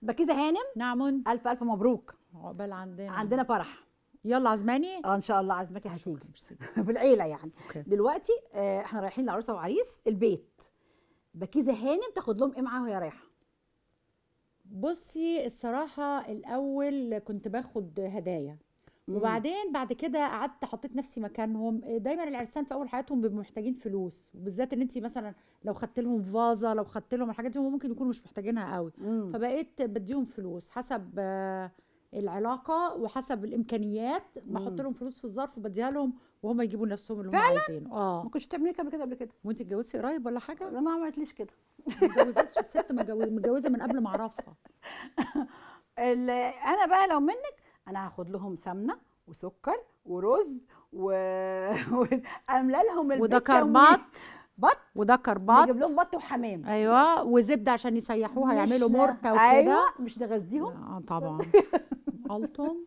بكيزه هانم، نعم. الف الف مبروك. عقبال عندنا فرح. يلا عزماني. ان شاء الله عزمكي هتيجي في العيله يعني. أوكي. دلوقتي احنا رايحين لعروسه وعريس البيت. بكيزه هانم تاخد لهم ايه معاها وهي رايحه؟ بصي الصراحه الاول كنت باخد هدايا، وبعدين بعد كده قعدت حطيت نفسي مكانهم. دايما العرسان في اول حياتهم بيبقوا محتاجين فلوس، وبالذات ان انت مثلا لو خدت لهم فازه، لو خدت لهم الحاجات دي هم ممكن يكونوا مش محتاجينها قوي. فبقيت بديهم فلوس حسب العلاقه وحسب الامكانيات. بحط لهم فلوس في الظرف وبديها لهم وهم يجيبوا لنفسهم اللي هم عايزينه. ما كنتش بتعملي كده قبل كده؟ وانت اتجوزتي قريب ولا حاجه؟ لا ما عملتليش كده. ما اتجوزتش الست، متجوزه من قبل ما اعرفها. انا بقى لو منك انا هاخد لهم سمنه وسكر ورز واملى لهم البيت. وده كربات بط، وده كربات، نجيب لهم بط وحمام. ايوه، وزبده عشان يسيحوها يعملوا مرته وكده. ايوه مش نغذيهم. طبعا. قلتم